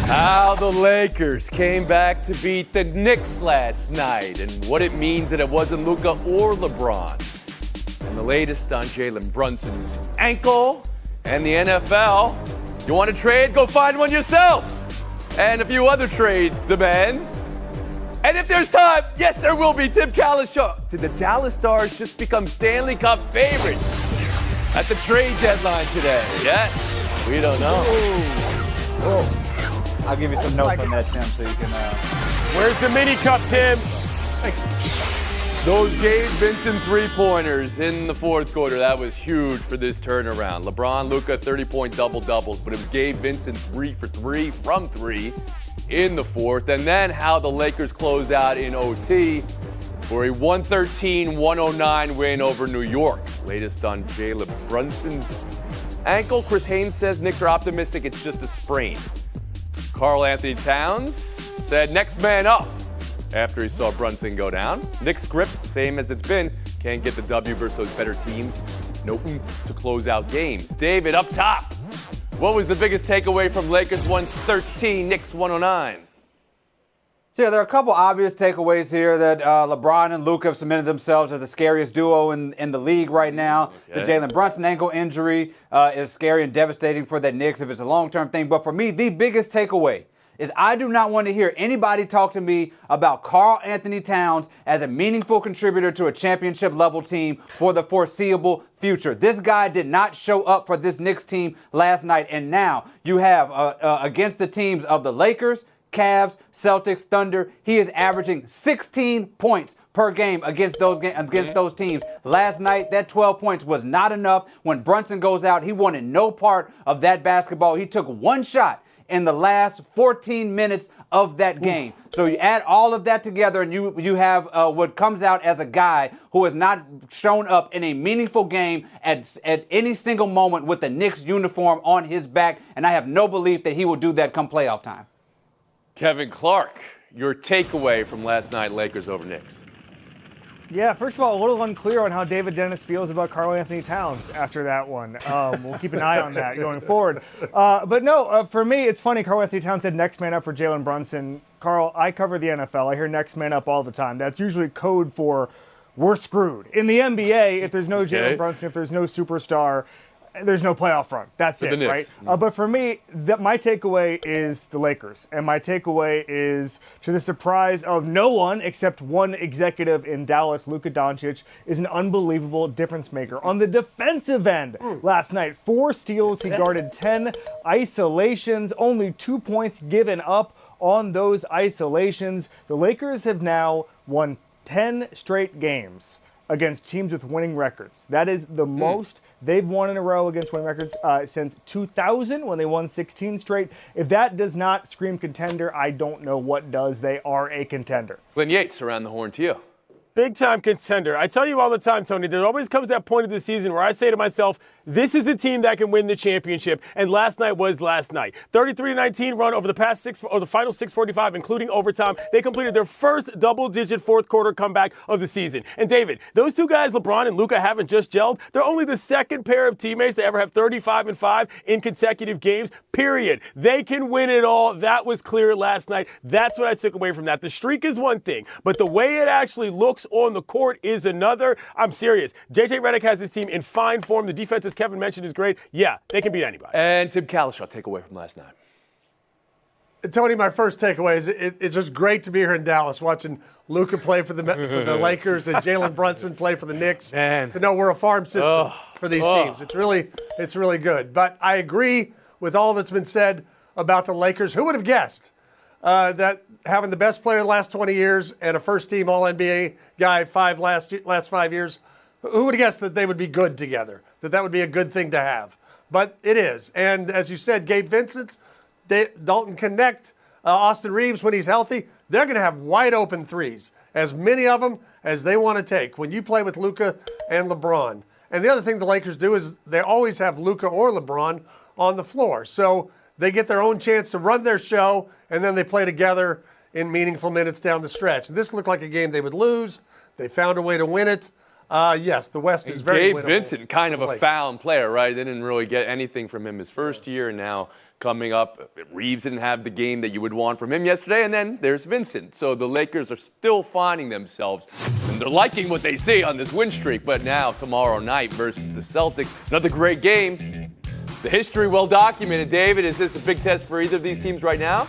How the Lakers came back to beat the Knicks last night and what it means that it wasn't Luka or LeBron. And the latest on Jalen Brunson's ankle and the NFL. You want to trade? Go find one yourself. And a few other trade demands. And if there's time, yes, there will be. Tim Kalishaw. Did the Dallas Stars just become Stanley Cup favorites at the trade deadline today? Yes, we don't know. Oh. I'll give you some notes on that, Tim, so you can. Where's the mini cup, Tim? Those Gabe Vincent three-pointers in the fourth quarter, that was huge for this turnaround. LeBron, Luka, 30-point double-doubles, but it was Gabe Vincent 3 for 3 from 3 in the fourth. And then how the Lakers closed out in OT for a 113-109 win over New York. Latest on Jalen Brunson's ankle. Chris Haynes says Knicks are optimistic it's just a sprain. Karl Anthony Towns said next man up after he saw Brunson go down. Knicks script, same as it's been. Can't get the W versus those better teams. No oomph to close out games. David, up top. What was the biggest takeaway from Lakers 113, Knicks 109? So, yeah, there are a couple obvious takeaways here that LeBron and Luka have cemented themselves as the scariest duo in the league right now. Okay. The Jalen Brunson ankle injury is scary and devastating for the Knicks if it's a long-term thing. But for me, the biggest takeaway is I do not want to hear anybody talk to me about Karl Anthony Towns as a meaningful contributor to a championship-level team for the foreseeable future. This guy did not show up for this Knicks team last night. And now you have against the teams of the Lakers, Cavs, Celtics, Thunder, he is averaging 16 points per game against those teams. Last night, that 12 points was not enough. When Brunson goes out, he wanted no part of that basketball. He took one shot in the last 14 minutes of that game. So you add all of that together and you have what comes out as a guy who has not shown up in a meaningful game at any single moment with the Knicks uniform on his back, and I have no belief that he will do that come playoff time. Kevin Clark, your takeaway from last night, Lakers over Knicks. Yeah, first of all, a little unclear on how David Dennis feels about Karl Anthony Towns after that one. We'll keep an eye on that going forward. But no, for me, it's funny. Karl Anthony Towns said next man up for Jalen Brunson. Carl, I cover the NFL. I hear next man up all the time. That's usually code for we're screwed. In the NBA, if there's no Jalen Brunson, if there's no superstar, there's no playoff run. That's it, right? But for me, my takeaway is the Lakers. And my takeaway is, to the surprise of no one except one executive in Dallas, Luka Doncic, is an unbelievable difference maker. On the defensive end last night, 4 steals. He guarded 10 isolations, only 2 points given up on those isolations. The Lakers have now won 10 straight games against teams with winning records. That is the most they've won in a row against winning records since 2000 when they won 16 straight. If that does not scream contender, I don't know what does. They are a contender. Glenn Yates around the horn to you. Big time contender. I tell you all the time, Tony, there always comes that point of the season where I say to myself, this is a team that can win the championship, and last night was last night. 33-19 run over the past the final 6:45, including overtime. They completed their first double-digit fourth quarter comeback of the season. And David, those two guys, LeBron and Luka, haven't just gelled. They're only the second pair of teammates to ever have 35-5 in consecutive games, period. They can win it all. That was clear last night. That's what I took away from that. The streak is one thing, but the way it actually looks on the court is another. I'm serious. JJ Redick has his team in fine form. The defense, as Kevin mentioned, is great. Yeah, they can beat anybody. And Tim Kalishaw, take away from last night. Tony, my first takeaway is it's just great to be here in Dallas watching Luka play for the Lakers and Jalen Brunson play for the Knicks. Man. To know we're a farm system for these teams. It's really good. But I agree with all that's been said about the Lakers. Who would have guessed that having the best player in the last 20 years and a first-team All-NBA guy last 5 years, who would have guessed that they would be good together, that would be a good thing to have? But it is. And as you said, Gabe Vincent, Dalton Connect, Austin Reeves, when he's healthy, they're going to have wide-open threes, as many of them as they want to take when you play with Luka and LeBron. And the other thing the Lakers do is they always have Luka or LeBron on the floor. So they get their own chance to run their show, and then they play together in meaningful minutes down the stretch. And this looked like a game they would lose. They found a way to win it. Yes, the West is very Gabe winnable. Vincent, kind of a Lakers. found player, right? They didn't really get anything from him his first year, and now coming up, Reeves didn't have the game that you would want from him yesterday, and then there's Vincent. So the Lakers are still finding themselves, and they're liking what they see on this win streak. But now, tomorrow night versus the Celtics, another great game. The history well documented. David, is this a big test for either of these teams right now?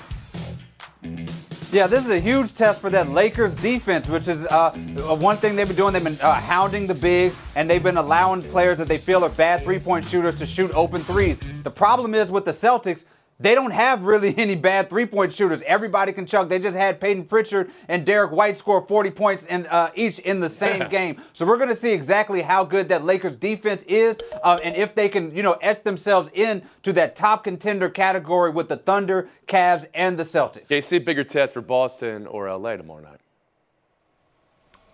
Yeah, this is a huge test for that Lakers defense, which is one thing they've been doing. They've been hounding the big, and they've been allowing players that they feel are bad three-point shooters to shoot open threes. The problem is with the Celtics, they don't have really any bad three-point shooters. Everybody can chuck. They just had Peyton Pritchard and Derek White score 40 points each in the same game. So we're going to see exactly how good that Lakers defense is, and if they can, etch themselves into that top contender category with the Thunder, Cavs, and the Celtics. JC, bigger test for Boston or LA tomorrow night?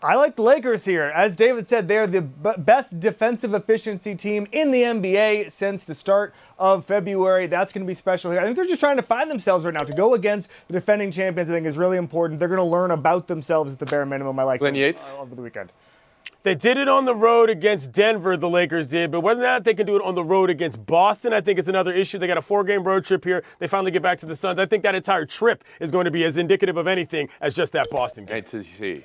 I like the Lakers here. As David said, they're the best defensive efficiency team in the NBA since the start of February. That's going to be special here. I think they're just trying to find themselves right now. To go against the defending champions, I think, is really important. They're going to learn about themselves at the bare minimum. I like Glenn them Yates? over the weekend. They did it on the road against Denver, the Lakers did, but whether or not they can do it on the road against Boston, I think is another issue. They got a 4-game road trip here. They finally get back to the Suns. I think that entire trip is going to be as indicative of anything as just that Boston game. And to see.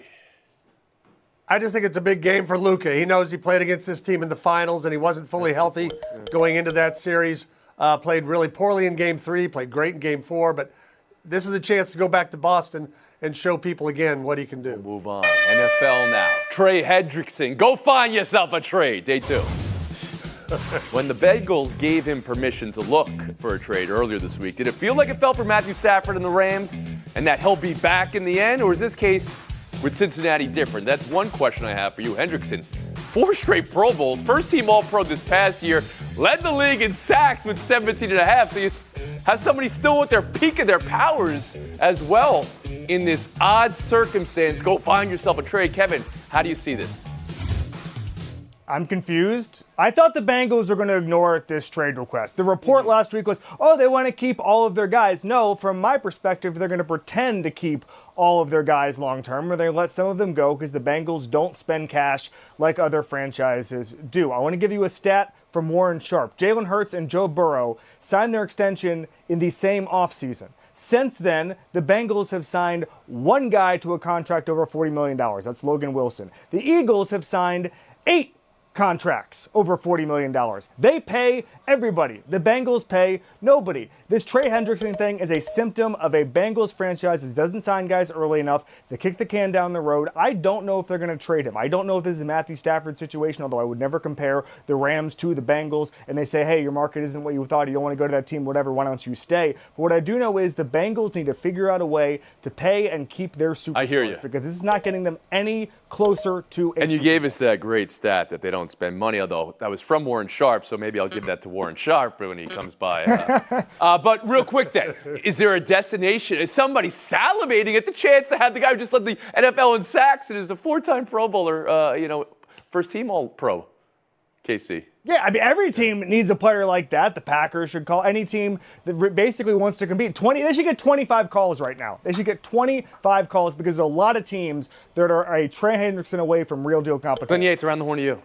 I just think it's a big game for Luka. He knows he played against this team in the finals, and he wasn't fully healthy going into that series. Played really poorly in Game 3, played great in Game 4, but this is a chance to go back to Boston and show people again what he can do. Move on. NFL now. Trey Hendrickson. Go find yourself a trade. Day 2. When the Bengals gave him permission to look for a trade earlier this week, did it feel like it fell for Matthew Stafford and the Rams and that he'll be back in the end? Or is this case with Cincinnati different? That's one question I have for you. Hendrickson, 4 straight Pro Bowls, first team All-Pro this past year, led the league in sacks with 17.5. So you have somebody still with their peak of their powers as well in this odd circumstance. Go find yourself a trade. Kevin, how do you see this? I'm confused. I thought the Bengals were going to ignore this trade request. The report last week was, they want to keep all of their guys. No, from my perspective, they're going to pretend to keep all of their guys long term, or they let some of them go because the Bengals don't spend cash like other franchises do. I want to give you a stat from Warren Sharp. Jalen Hurts and Joe Burrow signed their extension in the same offseason. Since then, the Bengals have signed one guy to a contract over $40 million. That's Logan Wilson. The Eagles have signed 8 contracts over $40 million. They pay everybody. The Bengals pay nobody. This Trey Hendrickson thing is a symptom of a Bengals franchise that doesn't sign guys early enough to kick the can down the road. I don't know if they're going to trade him. I don't know if this is a Matthew Stafford situation, although I would never compare the Rams to the Bengals and they say, hey, your market isn't what you thought. You don't want to go to that team, whatever. Why don't you stay? But what I do know is the Bengals need to figure out a way to pay and keep their superstars. I hear you. Because this is not getting them any closer to a And you Super gave us that great stat that they don't spend money, although that was from Warren Sharp, so maybe I'll give that to Warren Sharp when he comes by. But real quick then, is there a destination? Is somebody salivating at the chance to have the guy who just led the NFL in sacks and is a 4-time Pro Bowler, first team All-Pro, KC? Yeah, I mean, every team needs a player like that. The Packers should call any team that basically wants to compete. They should get 25 calls right now. They should get 25 calls because there's a lot of teams that are a Trey Hendrickson away from real deal competition. Glenn Yates, around the horn to you.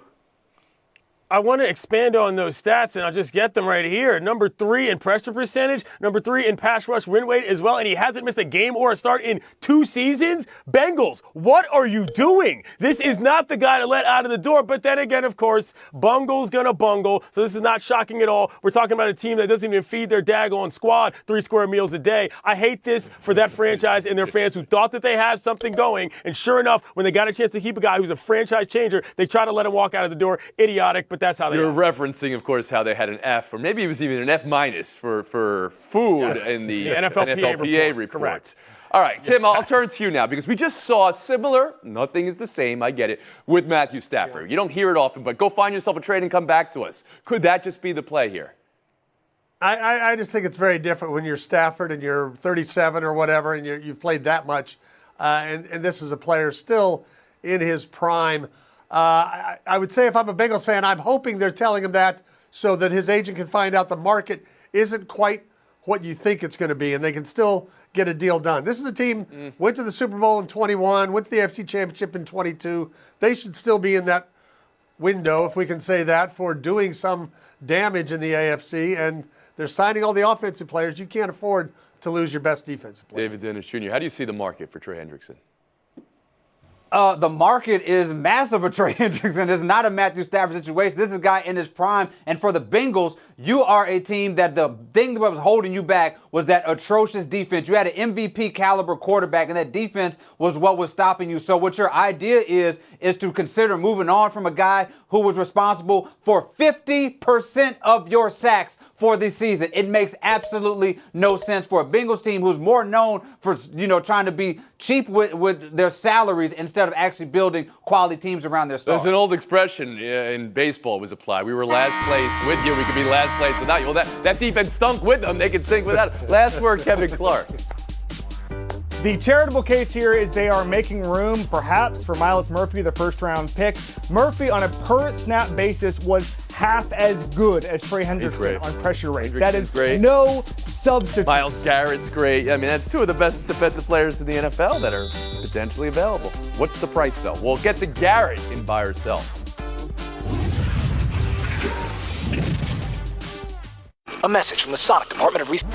I want to expand on those stats, and I'll just get them right here. Number 3 in pressure percentage, number 3 in pass rush win rate as well, and he hasn't missed a game or a start in 2 seasons. Bengals, what are you doing? This is not the guy to let out of the door, but then again, of course, bungle's gonna bungle, so this is not shocking at all. We're talking about a team that doesn't even feed their daggone squad 3 square meals a day. I hate this for that franchise and their fans who thought that they have something going, and sure enough, when they got a chance to keep a guy who's a franchise changer, they try to let him walk out of the door. Idiotic, but that's how they You're are. referencing, of course, how they had an F, or maybe it was even an F- for food in the NFLPA report. Correct. All right, Tim, I'll turn to you now because we just saw similar, nothing is the same, I get it, with Matthew Stafford. Yeah. You don't hear it often, but go find yourself a trade and come back to us. Could that just be the play here? I just think it's very different when you're Stafford and you're 37 or whatever and you've played that much. And this is a player still in his prime. I would say if I'm a Bengals fan, I'm hoping they're telling him that so that his agent can find out the market isn't quite what you think it's going to be and they can still get a deal done. This is a team went to the Super Bowl in 21, went to the AFC Championship in 22. They should still be in that window, if we can say that, for doing some damage in the AFC, and they're signing all the offensive players. You can't afford to lose your best defensive player. David Dennis Jr., how do you see the market for Trey Hendrickson? The market is massive for Trey Hendrickson. It's not a Matthew Stafford situation. This is a guy in his prime. And for the Bengals, you are a team that the thing that was holding you back was that atrocious defense. You had an MVP caliber quarterback, and that defense was what was stopping you. So what your idea is to consider moving on from a guy who was responsible for 50% of your sacks for this season. It makes absolutely no sense for a Bengals team who's more known for, trying to be cheap with their salaries instead of actually building quality teams around their stars. There's an old expression in baseball was applied. We were last place with you. We could be last place without you. Well, that defense stunk with them. They could stink without it. Last word, Kevin Clark. The charitable case here is they are making room, perhaps, for Myles Murphy, the first-round pick. Murphy, on a per-snap basis, was half as good as Trey Hendrickson on pressure rate. That is great. No substitute. Myles Garrett's great. I mean, that's two of the best defensive players in the NFL that are potentially available. What's the price, though? We'll get to Garrett in buy or sell. A message from the Sonic Department of Research.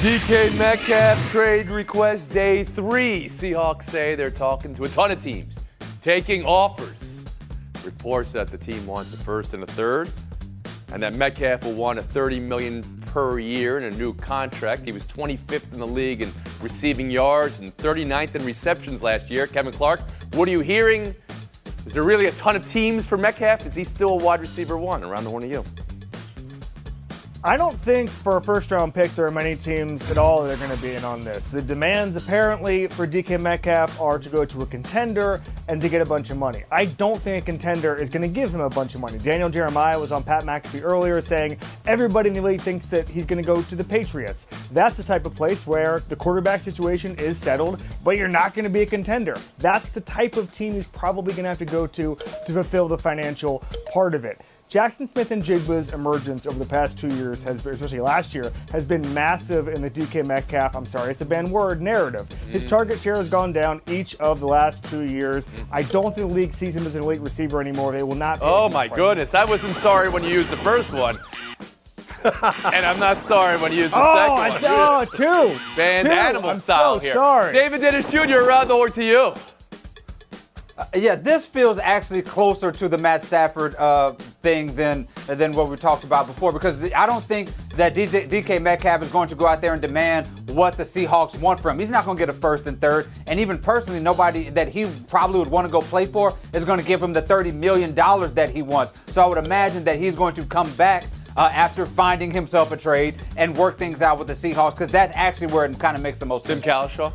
DK Metcalf trade request day 3. Seahawks say they're talking to a ton of teams, taking offers. Reports that the team wants a first and a third, and that Metcalf will want a $30 million per year in a new contract. He was 25th in the league in receiving yards and 39th in receptions last year. Kevin Clark, what are you hearing? Is there really a ton of teams for Metcalf? Is he still a wide receiver 1 around the horn of you? I don't think for a first-round pick there are many teams at all that are going to be in on this. The demands apparently for DK Metcalf are to go to a contender and to get a bunch of money. I don't think a contender is going to give him a bunch of money. Daniel Jeremiah was on Pat McAfee earlier saying everybody in the league thinks that he's going to go to the Patriots. That's the type of place where the quarterback situation is settled, but you're not going to be a contender. That's the type of team he's probably going to have to go to fulfill the financial part of it. Jackson Smith-Njigba's emergence over the past 2 years, especially last year, has been massive in the DK Metcalf, it's a bad word, narrative. His target share has gone down each of the last 2 years. I don't think the league sees him as an elite receiver anymore. They will not. Oh, my goodness. I wasn't sorry when you used the first one. And I'm not sorry when you used the second one. Two. Band animal I'm style so here. Sorry. David Dennis Jr., around the horn to you. Yeah, this feels actually closer to the Matt Stafford thing than what we talked about before, because I don't think that DK Metcalf is going to go out there and demand what the Seahawks want from him. He's not going to get a first and third, and even personally, nobody that he probably would want to go play for is going to give him the $30 million that he wants. So I would imagine that he's going to come back after finding himself a trade and work things out with the Seahawks, because that's actually where it kind of makes the most sense. Tim Calishaw?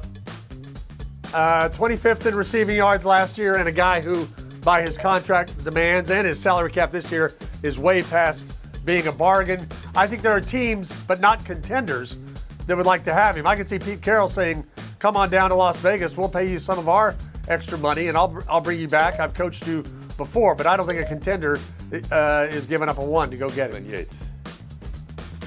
25th in receiving yards last year, and a guy who, by his contract demands and his salary cap this year, is way past being a bargain. I think there are teams, but not contenders, that would like to have him. I can see Pete Carroll saying, come on down to Las Vegas, we'll pay you some of our extra money, and I'll bring you back. I've coached you before, but I don't think a contender is giving up a 1 to go get him. Yates.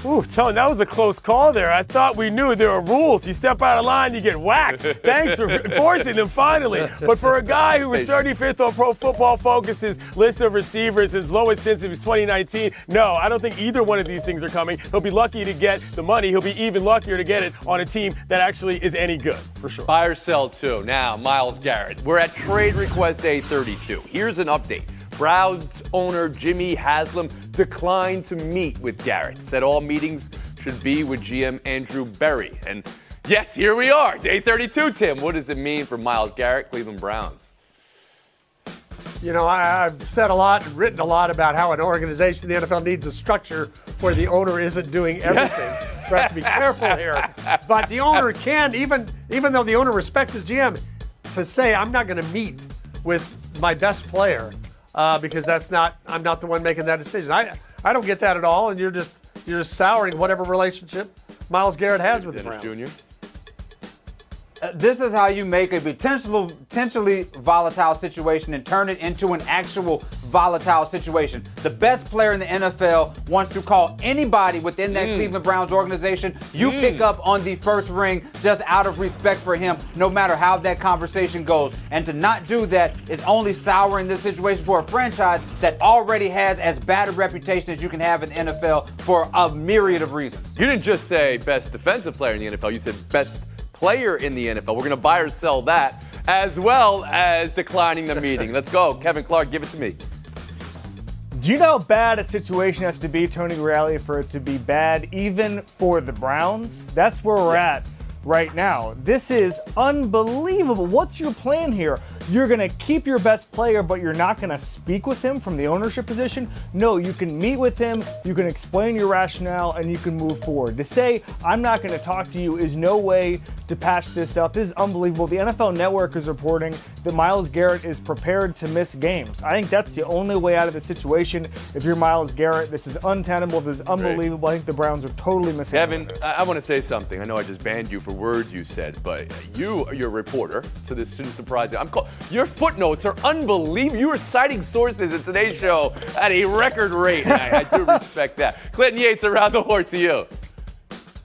Ooh, Tony, that was a close call there. I thought we knew there were rules. You step out of line, you get whacked. Thanks for enforcing them finally. But for a guy who was 35th on Pro Football Focus's list of receivers, his lowest since it was 2019, no, I don't think either one of these things are coming. He'll be lucky to get the money. He'll be even luckier to get it on a team that actually is any good, for sure. Buy or sell, too. Now, Myles Garrett. We're at trade request day 32. Here's an update. Browns owner Jimmy Haslam declined to meet with Garrett. Said all meetings should be with GM Andrew Berry. And yes, here we are, day 32, Tim. What does it mean for Myles Garrett, Cleveland Browns? You know, I've said a lot and written a lot about how an organization, the NFL, needs a structure where the owner isn't doing everything. So I have to be careful here. But the owner can, even though the owner respects his GM, to say, I'm not going to meet with my best player because I'm not the one making that decision. I don't get that at all, and you're just souring whatever relationship Myles Garrett has with the Browns. Jr. This is how you make a potentially volatile situation and turn it into an actual volatile situation. The best player in the NFL wants to call anybody within that Cleveland Browns organization. You pick up on the first ring just out of respect for him, no matter how that conversation goes. And to not do that is only souring this situation for a franchise that already has as bad a reputation as you can have in the NFL for a myriad of reasons. You didn't just say best defensive player in the NFL. You said best player in the NFL. We're going to buy or sell that, as well as declining the meeting. Let's go. Kevin Clark, give it to me. Do you know how bad a situation has to be, Tony Reali, for it to be bad even for the Browns? That's where we're at right now. This is unbelievable. What's your plan here? You're going to keep your best player, but you're not going to speak with him from the ownership position? No, you can meet with him, you can explain your rationale, and you can move forward. To say, I'm not going to talk to you is no way to patch this up. This is unbelievable. The NFL Network is reporting that Myles Garrett is prepared to miss games. I think that's the only way out of the situation. If you're Myles Garrett, this is untenable. This is unbelievable. I think the Browns are totally mishandling Kevin, I want to say something. I know I just banned you for words you said, but you're a reporter, so this shouldn't surprise you. Your footnotes are unbelievable. You are citing sources in today's show at a record rate. I do respect that. Clinton Yates, around the horn to you.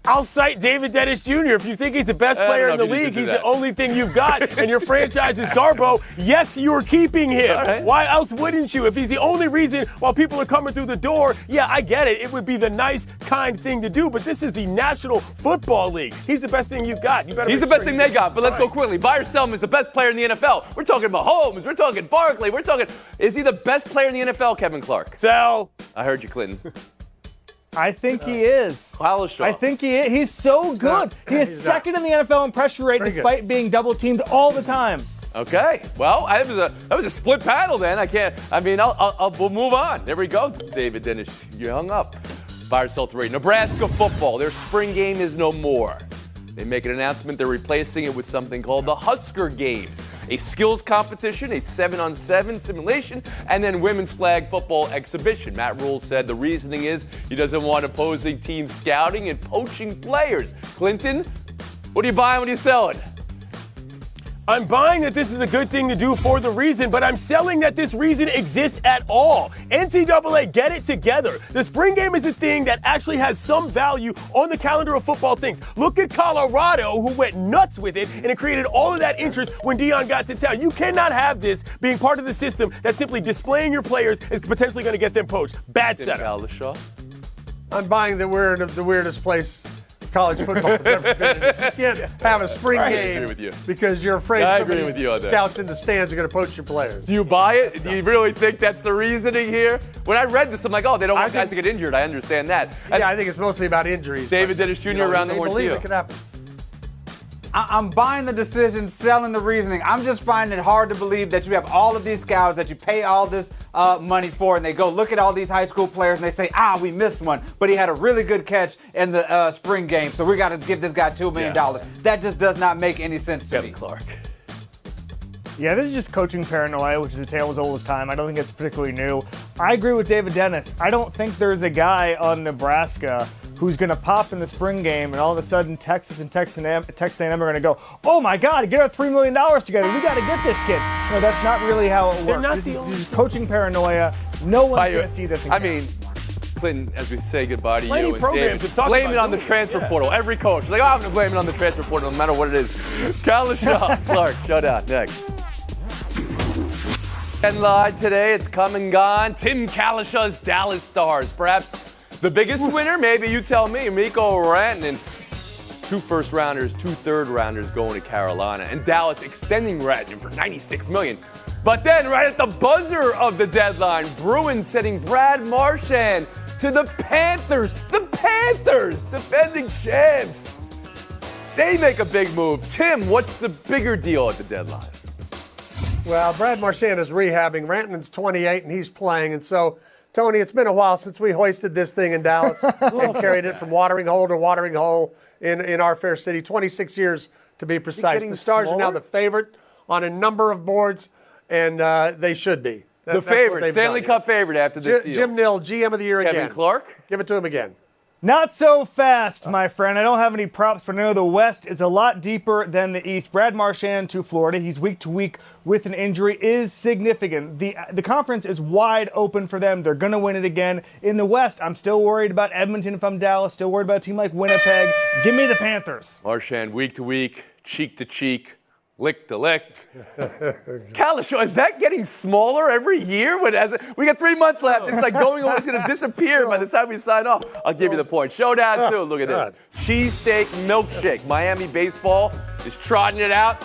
I'll cite David Dennis Jr. If you think he's the best player in the league, he's the only thing you've got, and your franchise is Garbo. Yes, you're keeping him. Right. Why else wouldn't you? If he's the only reason while people are coming through the door, yeah, I get it. It would be the nice, kind thing to do, but this is the National Football League. He's the best thing you've got. He's the best thing they got, but let's go quickly. Buy or sell him is the best player in the NFL. We're talking Mahomes. We're talking Barkley. Is he the best player in the NFL, Kevin Clark? Sell. I heard you, Clinton. I think he is. Kalishaw. I think he is. He's so good. He is second in the NFL in pressure rate despite being double teamed all the time. Okay. Well, that was a split panel then. We'll move on. There we go. David Dennis, you hung up. Buy or sell 3. Nebraska football. Their spring game is no more. They make an announcement they're replacing it with something called the Husker Games, a skills competition, a 7-on-7 simulation, and then women's flag football exhibition. Matt Rule said the reasoning is he doesn't want opposing teams scouting and poaching players. Clinton, what are you buying? What are you selling? I'm buying that this is a good thing to do for the reason, but I'm selling that this reason exists at all. NCAA, get it together. The spring game is a thing that actually has some value on the calendar of football things. Look at Colorado, who went nuts with it, and it created all of that interest when Deion got to town. You cannot have this being part of the system that's simply displaying your players is potentially going to get them poached. Bad setup. I'm buying that we're in the weirdest place college football has ever been. You can't have a spring game because you're afraid scouts in the stands are going to poach your players. Do you buy it? Do you really think that's the reasoning here? When I read this, I'm like, they don't want guys to get injured. I understand that. I think it's mostly about injuries. David Dennis Jr. around the horn to you. It could happen. I'm buying the decision, selling the reasoning. I'm just finding it hard to believe that you have all of these scouts that you pay all this money for, and they go look at all these high school players and they say, we missed one, but he had a really good catch in the spring game, so we got to give this guy $2 million. That just does not make any sense to me. Clark. Yeah, this is just coaching paranoia, which is a tale as old as time. I don't think it's particularly new. I agree with David Dennis. I don't think there's a guy on Nebraska who's going to pop in the spring game, and all of a sudden Texas and Texas A&M are going to go, oh my God, get our $3 million together. We got to get this kid. No, that's not really how it works. This is coaching paranoia. No one's going to see this again. Clinton, as we say goodbye to you and Dave, blame it on the transfer portal. Every coach is like, I'm going to blame it on the transfer portal no matter what it is. Kalishaw, Clark, showdown next. And live today, it's come and gone. Tim Kalishaw's Dallas Stars, perhaps the biggest winner, maybe you tell me. Mikko Rantanen, 2 first-rounders, 2 third-rounders going to Carolina, and Dallas extending Rantanen for $96 million. But then, right at the buzzer of the deadline, Bruins sending Brad Marchand to the Panthers. The Panthers, defending champs. They make a big move. Tim, what's the bigger deal at the deadline? Well, Brad Marchand is rehabbing. Rantanen's 28 and he's playing, and so Tony, it's been a while since we hoisted this thing in Dallas and carried it from watering hole to watering hole in our fair city. 26 years to be precise. The Stars are now the favorite on a number of boards, and they should be. The favorite, Stanley Cup favorite after this deal. Jim Nill, GM of the year again. Kevin Clark? Give it to him again. Not so fast, my friend. I don't have any props, but I know the West is a lot deeper than the East. Brad Marchand to Florida. He's week to week with an injury is significant. The conference is wide open for them. They're going to win it again. In the West, I'm still worried about Edmonton if I'm Dallas. Still worried about a team like Winnipeg. Give me the Panthers. Marchand, week to week, cheek to cheek, lick to lick. Kalishaw, is that getting smaller every year? We got 3 months left. It's like going away. It's going to disappear by the time we sign off. I'll give you the point. Showdown, too. Look at this. Cheesesteak milkshake. Miami baseball is trotting it out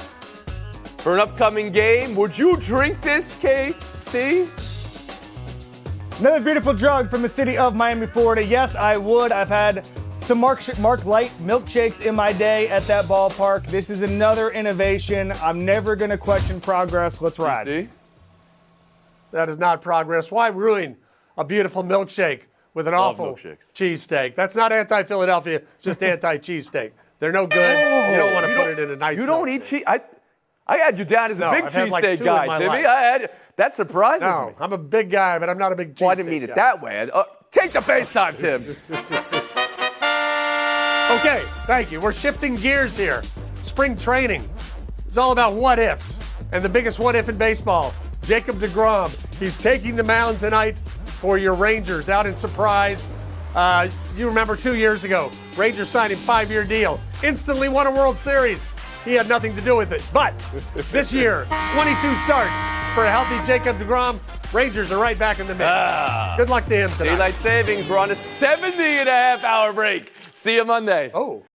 for an upcoming game. Would you drink this, KC? Another beautiful drug from the city of Miami, Florida. Yes, I would. I've had some Mark Light milkshakes in my day at that ballpark. This is another innovation. I'm never going to question progress. Let's ride. See? That is not progress. Why ruin a beautiful milkshake with an awful cheesesteak? That's not anti-Philadelphia. It's just anti-cheesesteak. They're no good. You don't want to put it in a nice You don't eat cheese? I had you down as a big cheesesteak guy, Timmy. That surprises me. I'm a big guy, but I'm not a big cheesesteak guy. Well, I didn't mean it that way. Take the FaceTime, Tim. Okay, thank you. We're shifting gears here. Spring training is all about what ifs. And the biggest what if in baseball, Jacob deGrom. He's taking the mound tonight for your Rangers out in Surprise. You remember 2 years ago, Rangers signed him 5-year deal. Instantly won a World Series. He had nothing to do with it. But this year, 22 starts for a healthy Jacob deGrom. Rangers are right back in the mix. Good luck to him tonight. Daylight savings. We're on a 70-and-a-half-hour break. See you Monday. Oh.